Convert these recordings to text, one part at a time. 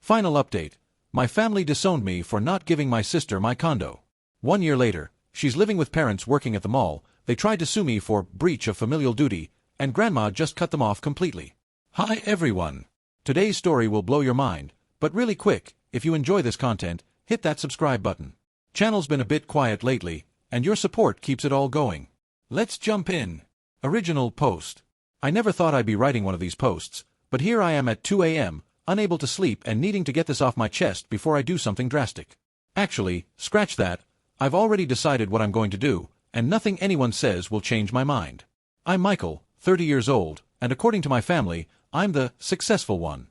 Final update. My family disowned me for not giving my sister my condo. 1 year later, she's living with parents working at the mall. They tried to sue me for breach of familial duty, and grandma just cut them off completely. Hi everyone. Today's story will blow your mind, but really quick, if you enjoy this content, hit that subscribe button. Channel's been a bit quiet lately, and your support keeps it all going. Let's jump in. Original post. I never thought I'd be writing one of these posts, but here I am at 2 a.m., unable to sleep and needing to get this off my chest before I do something drastic. Actually, scratch that, I've already decided what I'm going to do, and nothing anyone says will change my mind. I'm Michael, 30 years old, and according to my family, I'm the successful one.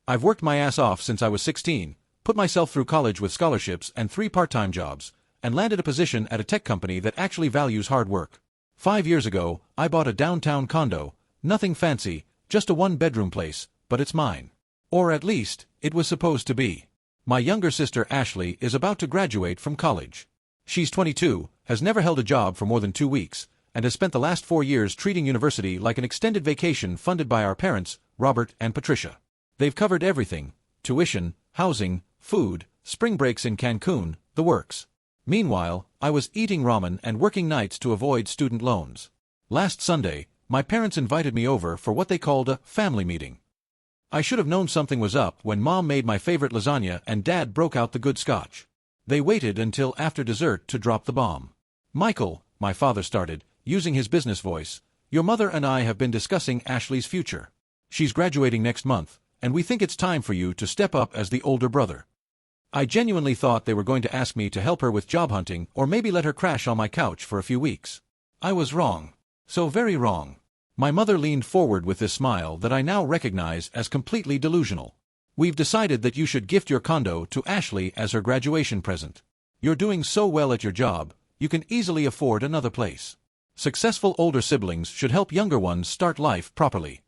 I've worked my ass off since I was 16, put myself through college with scholarships and 3 part-time jobs, and landed a position at a tech company that actually values hard work. 5 years ago, I bought a downtown condo, nothing fancy, just a 1-bedroom place, but it's mine. Or at least, it was supposed to be. My younger sister Ashley is about to graduate from college. She's 22, has never held a job for more than 2 weeks, and has spent the last 4 years treating university like an extended vacation funded by our parents, Robert and Patricia. They've covered everything: tuition, housing, food, spring breaks in Cancun, the works. Meanwhile, I was eating ramen and working nights to avoid student loans. Last Sunday, my parents invited me over for what they called a family meeting. I should have known something was up when Mom made my favorite lasagna and Dad broke out the good scotch. They waited until after dessert to drop the bomb. Michael, my father started, using his business voice, your mother and I have been discussing Ashley's future. She's graduating next month, and we think it's time for you to step up as the older brother. I genuinely thought they were going to ask me to help her with job hunting or maybe let her crash on my couch for a few weeks. I was wrong. So very wrong. My mother leaned forward with this smile that I now recognize as completely delusional. We've decided that you should gift your condo to Ashley as her graduation present. You're doing so well at your job, you can easily afford another place. Successful older siblings should help younger ones start life properly.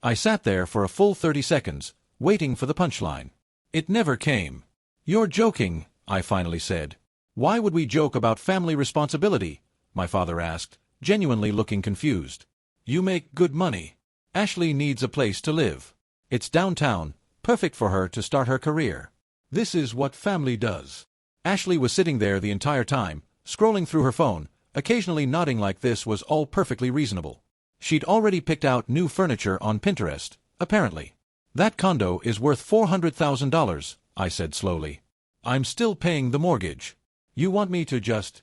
I sat there for a full 30 seconds, waiting for the punchline. It never came. You're joking, I finally said. Why would we joke about family responsibility? My father asked, genuinely looking confused. You make good money. Ashley needs a place to live. It's downtown, perfect for her to start her career. This is what family does. Ashley was sitting there the entire time, scrolling through her phone, occasionally nodding like this was all perfectly reasonable. She'd already picked out new furniture on Pinterest, apparently. That condo is worth $400,000, I said slowly. I'm still paying the mortgage. You want me to just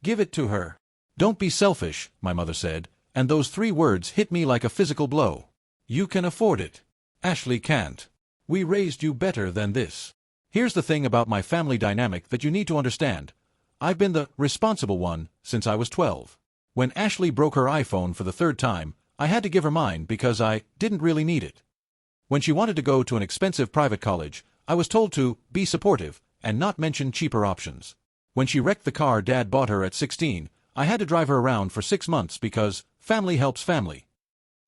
give it to her? Don't be selfish, my mother said, and those 3 words hit me like a physical blow. You can afford it. Ashley can't. We raised you better than this. Here's the thing about my family dynamic that you need to understand. I've been the responsible one since I was 12. When Ashley broke her iPhone for the 3rd time, I had to give her mine because I didn't really need it. When she wanted to go to an expensive private college, I was told to be supportive and not mention cheaper options. When she wrecked the car Dad bought her at 16, I had to drive her around for 6 months because family helps family.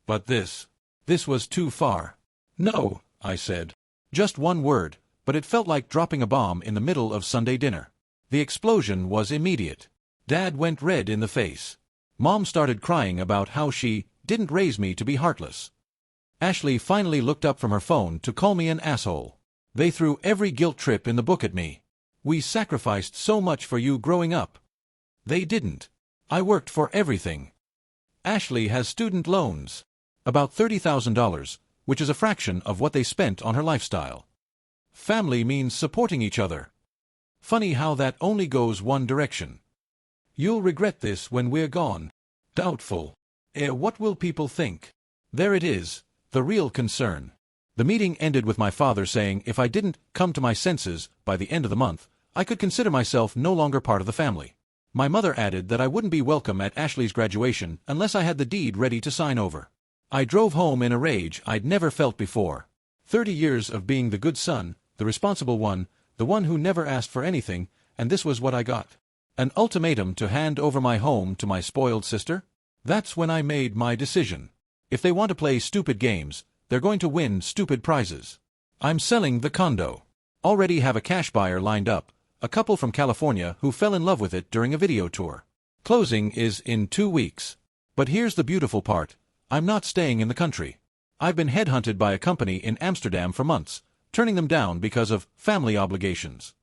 But this was too far. No, I said. Just one word, but it felt like dropping a bomb in the middle of Sunday dinner. The explosion was immediate. Dad went red in the face. Mom started crying about how she didn't raise me to be heartless. Ashley finally looked up from her phone to call me an asshole. They threw every guilt trip in the book at me. We sacrificed so much for you growing up. They didn't. I worked for everything. Ashley has student loans. About $30,000, which is a fraction of what they spent on her lifestyle. Family means supporting each other. Funny how that only goes one direction. You'll regret this when we're gone. Doubtful. What will people think? There it is, the real concern. The meeting ended with my father saying if I didn't come to my senses by the end of the month, I could consider myself no longer part of the family. My mother added that I wouldn't be welcome at Ashley's graduation unless I had the deed ready to sign over. I drove home in a rage I'd never felt before. 30 years of being the good son, the responsible one, the one who never asked for anything, and this was what I got. An ultimatum to hand over my home to my spoiled sister? That's when I made my decision. If they want to play stupid games, they're going to win stupid prizes. I'm selling the condo. Already have a cash buyer lined up, a couple from California who fell in love with it during a video tour. Closing is in 2 weeks. But here's the beautiful part. I'm not staying in the country. I've been headhunted by a company in Amsterdam for months, turning them down because of family obligations.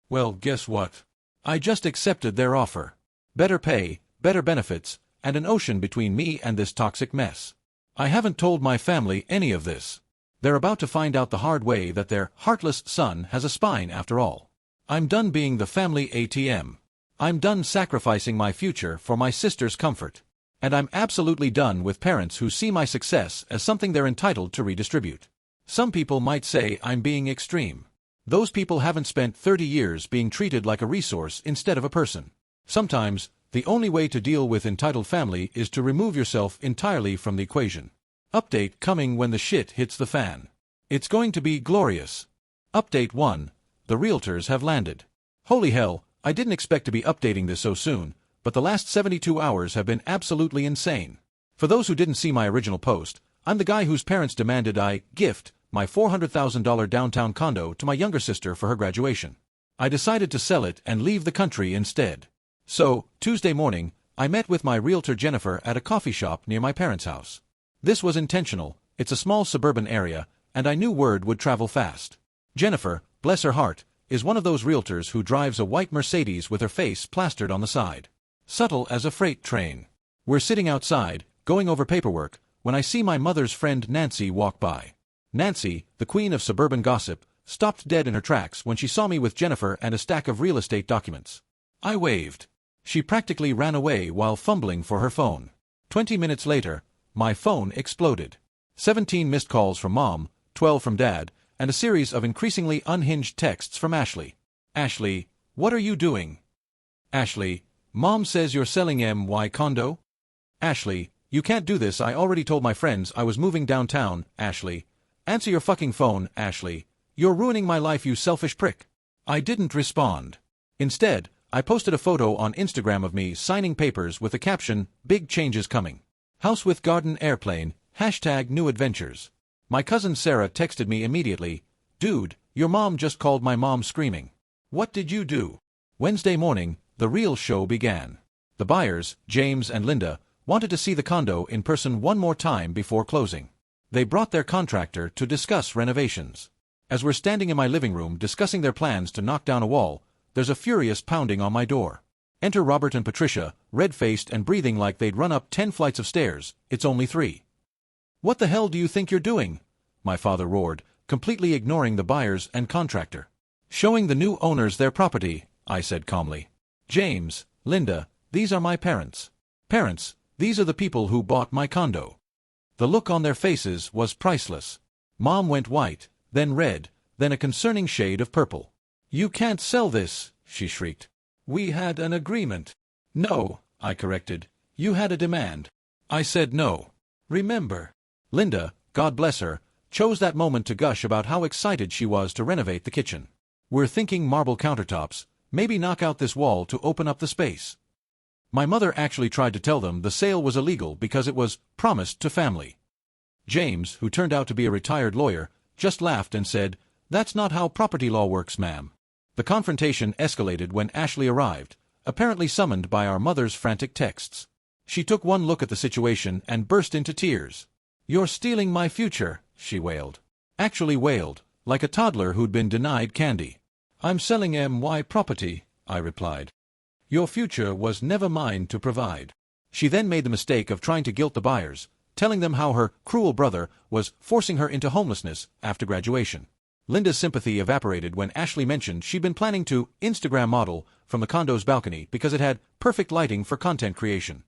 Well, guess what? I just accepted their offer. Better pay, better benefits, and an ocean between me and this toxic mess. I haven't told my family any of this. They're about to find out the hard way that their heartless son has a spine after all. I'm done being the family ATM. I'm done sacrificing my future for my sister's comfort. And I'm absolutely done with parents who see my success as something they're entitled to redistribute. Some people might say I'm being extreme. Those people haven't spent 30 years being treated like a resource instead of a person. Sometimes, the only way to deal with entitled family is to remove yourself entirely from the equation. Update coming when the shit hits the fan. It's going to be glorious. Update 1. The realtors have landed. Holy hell, I didn't expect to be updating this so soon, but the last 72 hours have been absolutely insane. For those who didn't see my original post, I'm the guy whose parents demanded I gift my $400,000 downtown condo to my younger sister for her graduation. I decided to sell it and leave the country instead. So, Tuesday morning, I met with my realtor Jennifer at a coffee shop near my parents' house. This was intentional. It's a small suburban area, and I knew word would travel fast. Jennifer, bless her heart, is one of those realtors who drives a white Mercedes with her face plastered on the side. Subtle as a freight train. We're sitting outside, going over paperwork, when I see my mother's friend Nancy walk by. Nancy, the queen of suburban gossip, stopped dead in her tracks when she saw me with Jennifer and a stack of real estate documents. I waved. She practically ran away while fumbling for her phone. 20 minutes later, my phone exploded. 17 missed calls from Mom, 12 from Dad, and a series of increasingly unhinged texts from Ashley. Ashley, what are you doing? Ashley, Mom says you're selling my condo? Ashley, you can't do this. I already told my friends I was moving downtown. Ashley, answer your fucking phone. Ashley, you're ruining my life, you selfish prick. I didn't respond. Instead, I posted a photo on Instagram of me signing papers with the caption, "Big changes coming. House with garden airplane, #new adventures." My cousin Sarah texted me immediately, "Dude, your mom just called my mom screaming. What did you do?" Wednesday morning, the real show began. The buyers, James and Linda, wanted to see the condo in person one more time before closing. They brought their contractor to discuss renovations. As we're standing in my living room discussing their plans to knock down a wall, there's a furious pounding on my door. Enter Robert and Patricia, red-faced and breathing like they'd run up 10 flights of stairs. It's only 3. "What the hell do you think you're doing?" my father roared, completely ignoring the buyers and contractor. "Showing the new owners their property," I said calmly. "James, Linda, these are my parents. Parents, these are the people who bought my condo." The look on their faces was priceless. Mom went white, then red, then a concerning shade of purple. "You can't sell this," she shrieked. "We had an agreement." "No," I corrected. "You had a demand." I said no. "Remember." Linda, God bless her, chose that moment to gush about how excited she was to renovate the kitchen. "We're thinking marble countertops, maybe knock out this wall to open up the space." My mother actually tried to tell them the sale was illegal because it was promised to family. James, who turned out to be a retired lawyer, just laughed and said, "That's not how property law works, ma'am." The confrontation escalated when Ashley arrived, apparently summoned by our mother's frantic texts. She took one look at the situation and burst into tears. "You're stealing my future," she wailed. Actually wailed, like a toddler who'd been denied candy. "I'm selling my property," I replied. "Your future was never mine to provide." She then made the mistake of trying to guilt the buyers, telling them how her cruel brother was forcing her into homelessness after graduation. Linda's sympathy evaporated when Ashley mentioned she'd been planning to Instagram model from the condo's balcony because it had perfect lighting for content creation.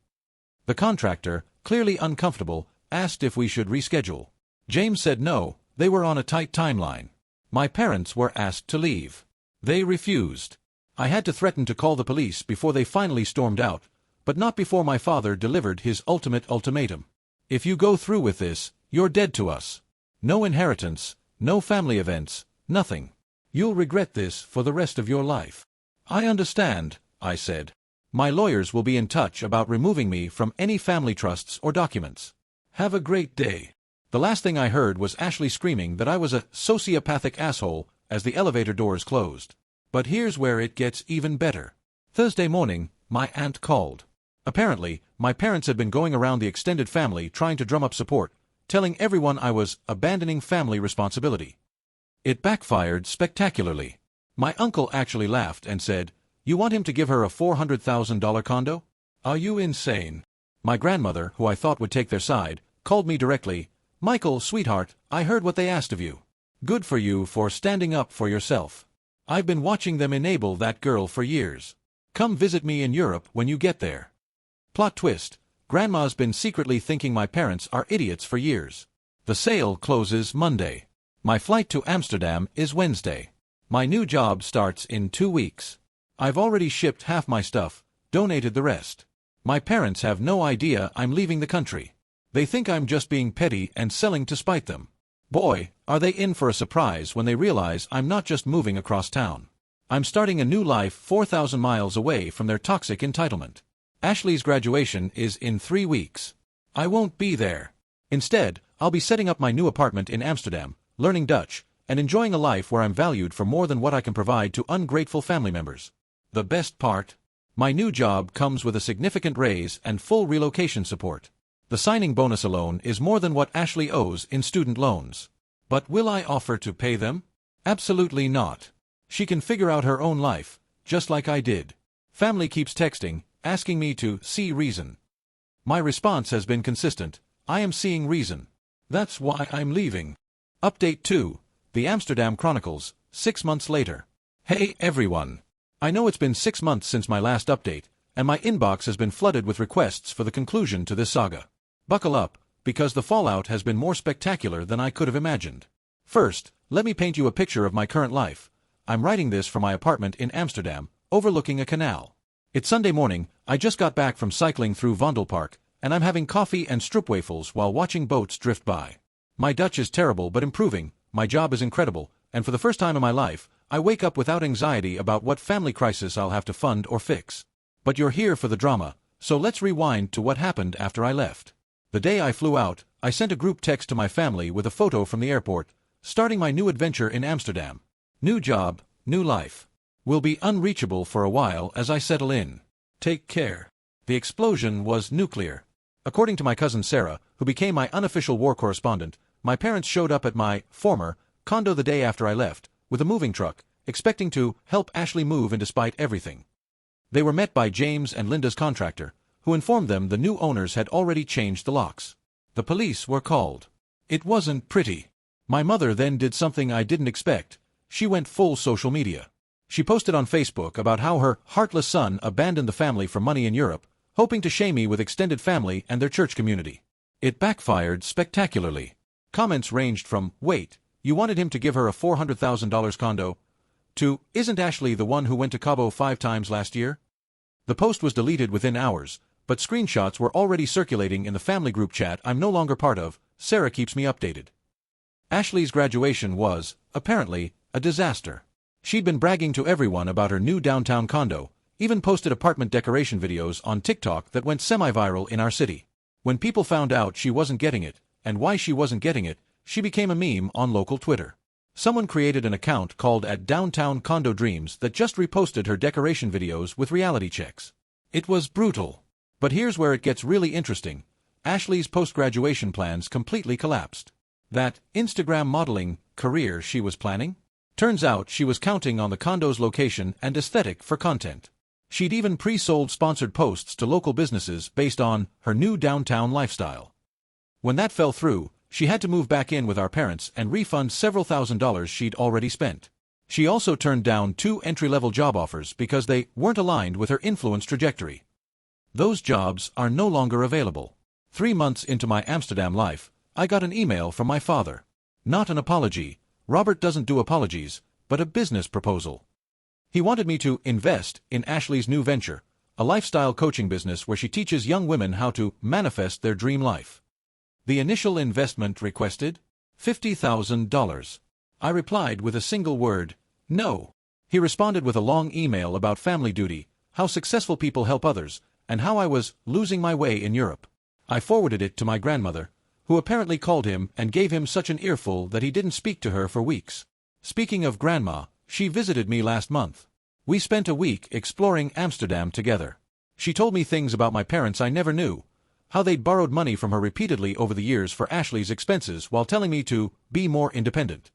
The contractor, clearly uncomfortable, asked if we should reschedule. James said no, they were on a tight timeline. My parents were asked to leave. They refused. I had to threaten to call the police before they finally stormed out, but not before my father delivered his ultimate ultimatum. "If you go through with this, you're dead to us. No inheritance, no family events, nothing. You'll regret this for the rest of your life." "I understand," I said. "My lawyers will be in touch about removing me from any family trusts or documents. Have a great day." The last thing I heard was Ashley screaming that I was a sociopathic asshole as the elevator doors closed. But here's where it gets even better. Thursday morning, my aunt called. Apparently, my parents had been going around the extended family trying to drum up support, telling everyone I was abandoning family responsibility. It backfired spectacularly. My uncle actually laughed and said, "You want him to give her a $400,000 condo? Are you insane?" My grandmother, who I thought would take their side, called me directly, "Michael, sweetheart, I heard what they asked of you. Good for you for standing up for yourself. I've been watching them enable that girl for years. Come visit me in Europe when you get there." Plot twist: Grandma's been secretly thinking my parents are idiots for years. The sale closes Monday. My flight to Amsterdam is Wednesday. My new job starts in 2 weeks. I've already shipped half my stuff, donated the rest. My parents have no idea I'm leaving the country. They think I'm just being petty and selling to spite them. Boy, are they in for a surprise when they realize I'm not just moving across town. I'm starting a new life 4,000 miles away from their toxic entitlement. Ashley's graduation is in 3 weeks. I won't be there. Instead, I'll be setting up my new apartment in Amsterdam, learning Dutch, and enjoying a life where I'm valued for more than what I can provide to ungrateful family members. The best part? My new job comes with a significant raise and full relocation support. The signing bonus alone is more than what Ashley owes in student loans. But will I offer to pay them? Absolutely not. She can figure out her own life, just like I did. Family keeps texting, asking me to see reason. My response has been consistent: I am seeing reason. That's why I'm leaving. Update 2. The Amsterdam Chronicles, 6 months later. Hey everyone. I know it's been 6 months since my last update, and my inbox has been flooded with requests for the conclusion to this saga. Buckle up, because the fallout has been more spectacular than I could have imagined. First, let me paint you a picture of my current life. I'm writing this from my apartment in Amsterdam, overlooking a canal. It's Sunday morning, I just got back from cycling through Vondelpark, and I'm having coffee and stroopwafels while watching boats drift by. My Dutch is terrible but improving, my job is incredible, and for the first time in my life, I wake up without anxiety about what family crisis I'll have to fund or fix. But you're here for the drama, so let's rewind to what happened after I left. The day I flew out, I sent a group text to my family with a photo from the airport, starting my new adventure in Amsterdam. New job, new life. Will be unreachable for a while as I settle in. Take care. The explosion was nuclear. According to my cousin Sarah, who became my unofficial war correspondent, my parents showed up at my former condo the day after I left, with a moving truck, expecting to help Ashley move in despite everything. They were met by James and Linda's contractor, who informed them the new owners had already changed the locks. The police were called. It wasn't pretty. My mother then did something I didn't expect. She went full social media. She posted on Facebook about how her heartless son abandoned the family for money in Europe, hoping to shame me with extended family and their church community. It backfired spectacularly. Comments ranged from, "Wait, you wanted him to give her a $400,000 condo?" to, "Isn't Ashley the one who went to Cabo 5 times last year?" The post was deleted within hours, but screenshots were already circulating in the family group chat I'm no longer part of. Sarah keeps me updated. Ashley's graduation was, apparently, a disaster. She'd been bragging to everyone about her new downtown condo, even posted apartment decoration videos on TikTok that went semi-viral in our city. When people found out she wasn't getting it, and why she wasn't getting it, she became a meme on local Twitter. Someone created an account called @Downtown Condo Dreams that just reposted her decoration videos with reality checks. It was brutal. But here's where it gets really interesting. Ashley's post-graduation plans completely collapsed. That Instagram modeling career she was planning? Turns out she was counting on the condo's location and aesthetic for content. She'd even pre-sold sponsored posts to local businesses based on her new downtown lifestyle. When that fell through, she had to move back in with our parents and refund several $1,000s she'd already spent. She also turned down 2 entry-level job offers because they weren't aligned with her influence trajectory. Those jobs are no longer available. 3 months into my Amsterdam life, I got an email from my father. Not an apology. Robert doesn't do apologies, but a business proposal. He wanted me to invest in Ashley's new venture, a lifestyle coaching business where she teaches young women how to manifest their dream life. The initial investment requested $50,000. I replied with a single word, no. He responded with a long email about family duty, how successful people help others, and how I was losing my way in Europe. I forwarded it to my grandmother, who apparently called him and gave him such an earful that he didn't speak to her for weeks. Speaking of grandma, she visited me last month. We spent a week exploring Amsterdam together. She told me things about my parents I never knew, how they'd borrowed money from her repeatedly over the years for Ashley's expenses while telling me to be more independent.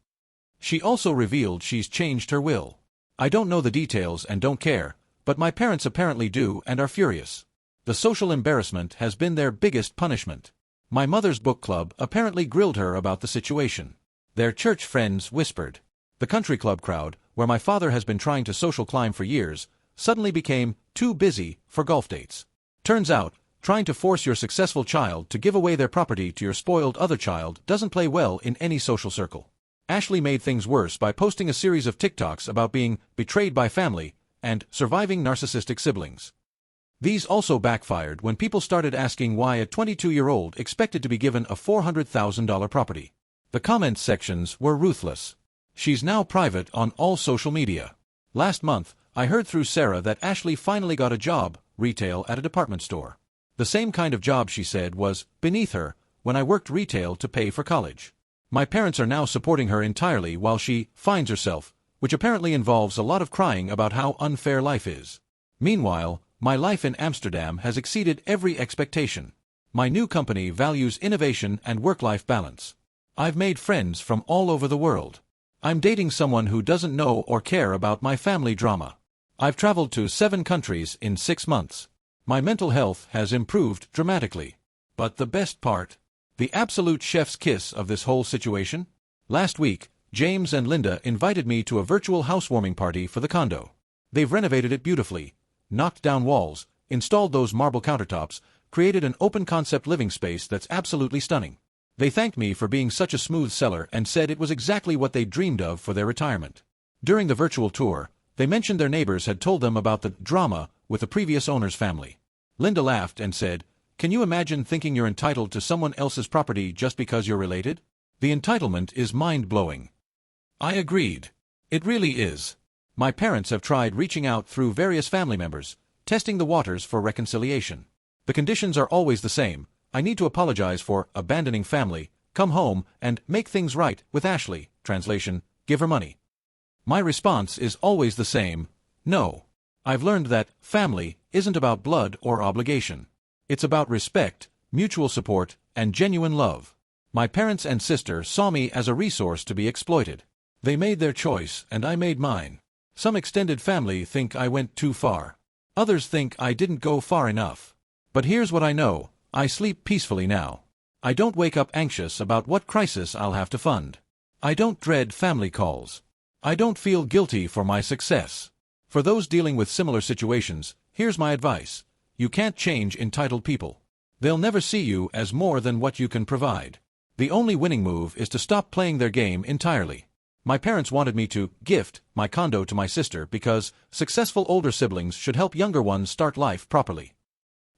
She also revealed she's changed her will. I don't know the details and don't care, but my parents apparently do and are furious. The social embarrassment has been their biggest punishment. My mother's book club apparently grilled her about the situation. Their church friends whispered. The country club crowd, where my father has been trying to social climb for years, suddenly became too busy for golf dates. Turns out, trying to force your successful child to give away their property to your spoiled other child doesn't play well in any social circle. Ashley made things worse by posting a series of TikToks about being betrayed by family and surviving narcissistic siblings. These also backfired when people started asking why a 22-year-old expected to be given a $400,000 property. The comments sections were ruthless. She's now private on all social media. Last month, I heard through Sarah that Ashley finally got a job, retail at a department store. The same kind of job she said was beneath her when I worked retail to pay for college. My parents are now supporting her entirely while she finds herself, which apparently involves a lot of crying about how unfair life is. Meanwhile, my life in Amsterdam has exceeded every expectation. My new company values innovation and work-life balance. I've made friends from all over the world. I'm dating someone who doesn't know or care about my family drama. I've traveled to 7 countries in 6 months. My mental health has improved dramatically. But the best part, the absolute chef's kiss of this whole situation? Last week, James and Linda invited me to a virtual housewarming party for the condo. They've renovated it beautifully, knocked down walls, installed those marble countertops, created an open-concept living space that's absolutely stunning. They thanked me for being such a smooth seller and said it was exactly what they dreamed of for their retirement. During the virtual tour, they mentioned their neighbors had told them about the drama with the previous owner's family. Linda laughed and said, "Can you imagine thinking you're entitled to someone else's property just because you're related? The entitlement is mind-blowing." I agreed. It really is. My parents have tried reaching out through various family members, testing the waters for reconciliation. The conditions are always the same. I need to apologize for abandoning family, come home, and make things right with Ashley. Translation, give her money. My response is always the same, no. I've learned that family isn't about blood or obligation. It's about respect, mutual support, and genuine love. My parents and sister saw me as a resource to be exploited. They made their choice, and I made mine. Some extended family think I went too far. Others think I didn't go far enough. But here's what I know, I sleep peacefully now. I don't wake up anxious about what crisis I'll have to fund. I don't dread family calls. I don't feel guilty for my success. For those dealing with similar situations, here's my advice. You can't change entitled people. They'll never see you as more than what you can provide. The only winning move is to stop playing their game entirely. My parents wanted me to gift my condo to my sister because successful older siblings should help younger ones start life properly.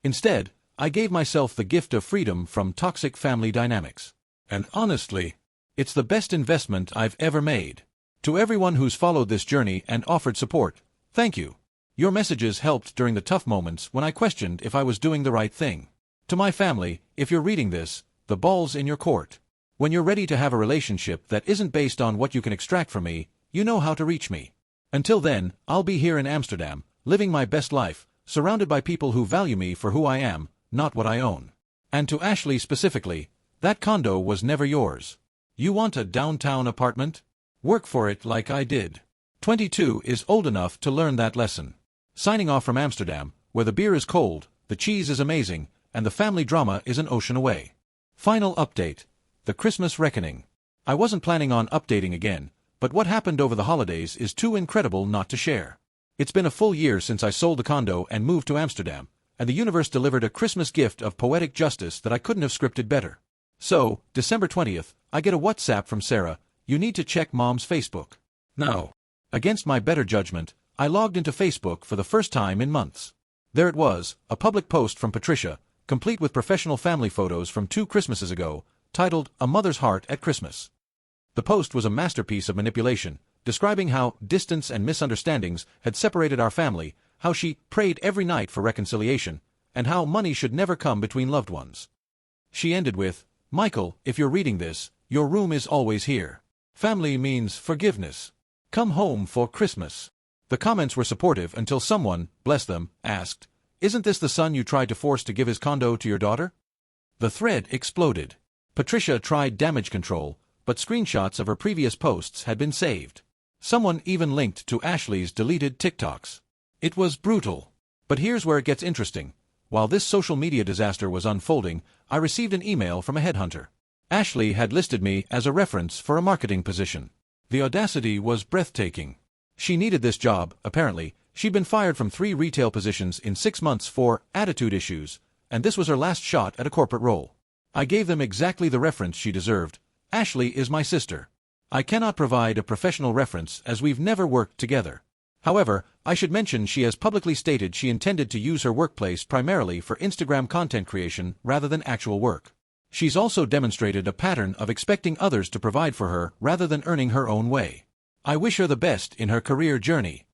Instead, I gave myself the gift of freedom from toxic family dynamics. And honestly, it's the best investment I've ever made. To everyone who's followed this journey and offered support, thank you. Your messages helped during the tough moments when I questioned if I was doing the right thing. To my family, if you're reading this, the ball's in your court. When you're ready to have a relationship that isn't based on what you can extract from me, you know how to reach me. Until then, I'll be here in Amsterdam, living my best life, surrounded by people who value me for who I am, not what I own. And to Ashley specifically, that condo was never yours. You want a downtown apartment? Work for it like I did. 22 is old enough to learn that lesson. Signing off from Amsterdam, where the beer is cold, the cheese is amazing, and the family drama is an ocean away. Final update. The Christmas reckoning. I wasn't planning on updating again, but what happened over the holidays is too incredible not to share. It's been a full year since I sold the condo and moved to Amsterdam, and the universe delivered a Christmas gift of poetic justice that I couldn't have scripted better. So, December 20th, I get a WhatsApp from Sarah, "You need to check Mom's Facebook." Now, against my better judgment, I logged into Facebook for the first time in months. There it was, a public post from Patricia, complete with professional family photos from 2 Christmases ago, titled "A Mother's Heart at Christmas." The post was a masterpiece of manipulation, describing how distance and misunderstandings had separated our family, how she prayed every night for reconciliation, and how money should never come between loved ones. She ended with, "Michael, if you're reading this, your room is always here. Family means forgiveness. Come home for Christmas." The comments were supportive until someone, bless them, asked, "Isn't this the son you tried to force to give his condo to your daughter?" The thread exploded. Patricia tried damage control, but screenshots of her previous posts had been saved. Someone even linked to Ashley's deleted TikToks. It was brutal. But here's where it gets interesting. While this social media disaster was unfolding, I received an email from a headhunter. Ashley had listed me as a reference for a marketing position. The audacity was breathtaking. She needed this job, apparently. She'd been fired from 3 retail positions in 6 months for attitude issues, and this was her last shot at a corporate role. I gave them exactly the reference she deserved. Ashley is my sister. I cannot provide a professional reference as we've never worked together. However, I should mention she has publicly stated she intended to use her workplace primarily for Instagram content creation rather than actual work. She's also demonstrated a pattern of expecting others to provide for her rather than earning her own way. I wish her the best in her career journey.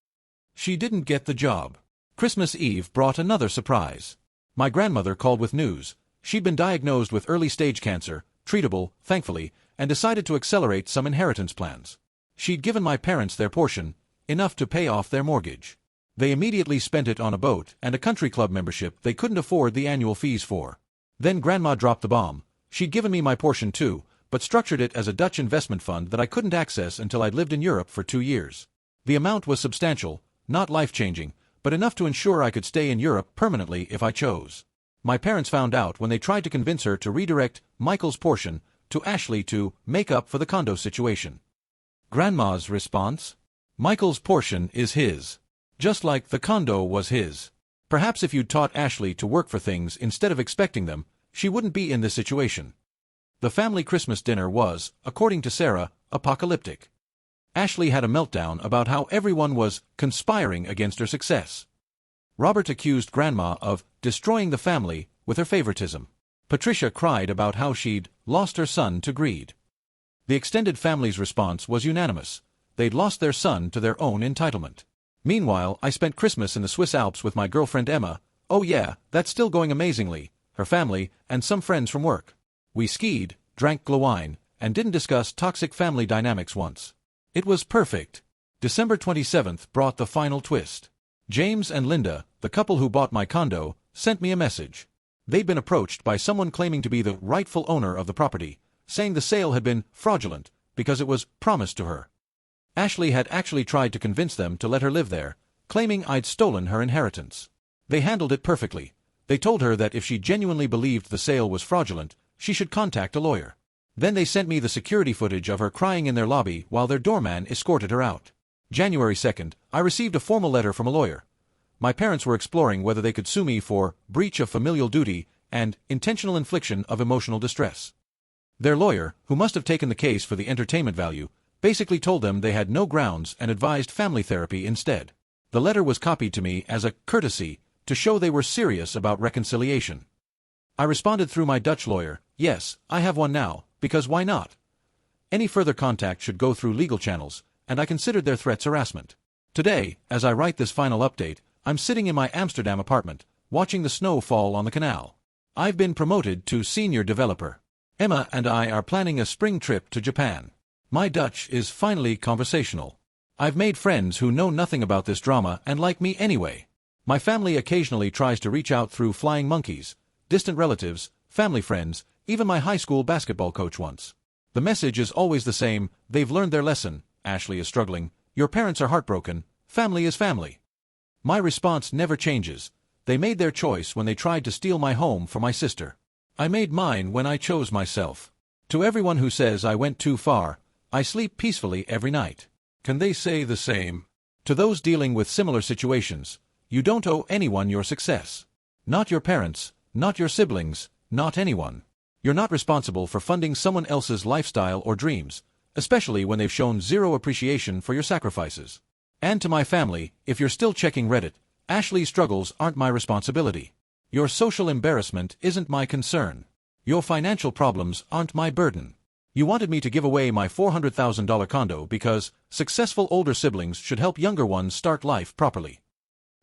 She didn't get the job. Christmas Eve brought another surprise. My grandmother called with news. She'd been diagnosed with early-stage cancer, treatable, thankfully, and decided to accelerate some inheritance plans. She'd given my parents their portion, enough to pay off their mortgage. They immediately spent it on a boat and a country club membership they couldn't afford the annual fees for. Then Grandma dropped the bomb. She'd given me my portion too, but structured it as a Dutch investment fund that I couldn't access until I'd lived in Europe for 2 years. The amount was substantial, not life-changing, but enough to ensure I could stay in Europe permanently if I chose. My parents found out when they tried to convince her to redirect Michael's portion to Ashley to make up for the condo situation. Grandma's response? Michael's portion is his. Just like the condo was his. Perhaps if you'd taught Ashley to work for things instead of expecting them, she wouldn't be in this situation. The family Christmas dinner was, according to Sarah, apocalyptic. Ashley had a meltdown about how everyone was conspiring against her success. Robert accused Grandma of destroying the family with her favoritism. Patricia cried about how she'd lost her son to greed. The extended family's response was unanimous. They'd lost their son to their own entitlement. Meanwhile, I spent Christmas in the Swiss Alps with my girlfriend Emma. Oh yeah, that's still going amazingly. Her family, and some friends from work. We skied, drank glühwein, and didn't discuss toxic family dynamics once. It was perfect. December 27th brought the final twist. James and Linda, the couple who bought my condo, sent me a message. They'd been approached by someone claiming to be the rightful owner of the property, saying the sale had been fraudulent because it was promised to her. Ashley had actually tried to convince them to let her live there, claiming I'd stolen her inheritance. They handled it perfectly. They told her that if she genuinely believed the sale was fraudulent, she should contact a lawyer. Then they sent me the security footage of her crying in their lobby while their doorman escorted her out. January 2nd, I received a formal letter from a lawyer. My parents were exploring whether they could sue me for breach of familial duty and intentional infliction of emotional distress. Their lawyer, who must have taken the case for the entertainment value, basically told them they had no grounds and advised family therapy instead. The letter was copied to me as a courtesy to show they were serious about reconciliation. I responded through my Dutch lawyer, yes, I have one now, because why not? Any further contact should go through legal channels, and I considered their threats harassment. Today, as I write this final update, I'm sitting in my Amsterdam apartment, watching the snow fall on the canal. I've been promoted to senior developer. Emma and I are planning a spring trip to Japan. My Dutch is finally conversational. I've made friends who know nothing about this drama and like me anyway. My family occasionally tries to reach out through flying monkeys, distant relatives, family friends, even my high school basketball coach once. The message is always the same: they've learned their lesson, Ashley is struggling, your parents are heartbroken, family is family. My response never changes. They made their choice when they tried to steal my home for my sister. I made mine when I chose myself. To everyone who says I went too far, I sleep peacefully every night. Can they say the same? To those dealing with similar situations, you don't owe anyone your success. Not your parents, not your siblings, not anyone. You're not responsible for funding someone else's lifestyle or dreams, especially when they've shown zero appreciation for your sacrifices. And to my family, if you're still checking Reddit, Ashley's struggles aren't my responsibility. Your social embarrassment isn't my concern. Your financial problems aren't my burden. You wanted me to give away my $400,000 condo because successful older siblings should help younger ones start life properly.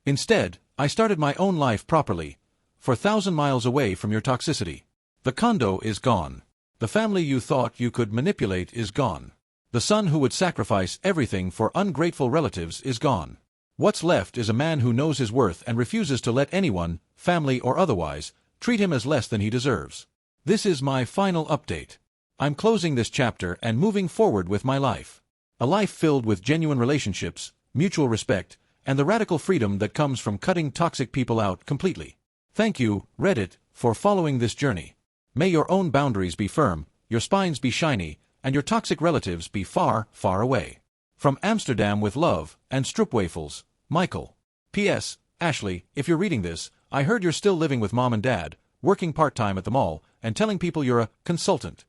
Instead, I started my own life properly, 4,000 miles away from your toxicity. The condo is gone. The family you thought you could manipulate is gone. The son who would sacrifice everything for ungrateful relatives is gone. What's left is a man who knows his worth and refuses to let anyone, family or otherwise, treat him as less than he deserves. This is my final update. I'm closing this chapter and moving forward with my life. A life filled with genuine relationships, mutual respect, and the radical freedom that comes from cutting toxic people out completely. Thank you, Reddit, for following this journey. May your own boundaries be firm, your spines be shiny, and your toxic relatives be far, far away. From Amsterdam with love and stroopwafels, Michael. P.S. Ashley, if you're reading this, I heard you're still living with mom and dad, working part-time at the mall, and telling people you're a consultant.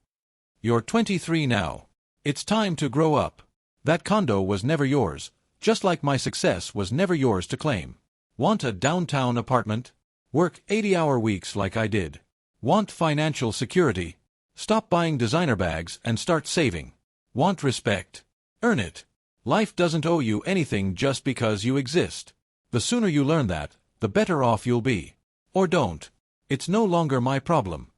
You're 23 now. It's time to grow up. That condo was never yours, just like my success was never yours to claim. Want a downtown apartment? Work 80-hour weeks like I did. Want financial security? Stop buying designer bags and start saving. Want respect? Earn it. Life doesn't owe you anything just because you exist. The sooner you learn that, the better off you'll be. Or don't. It's no longer my problem.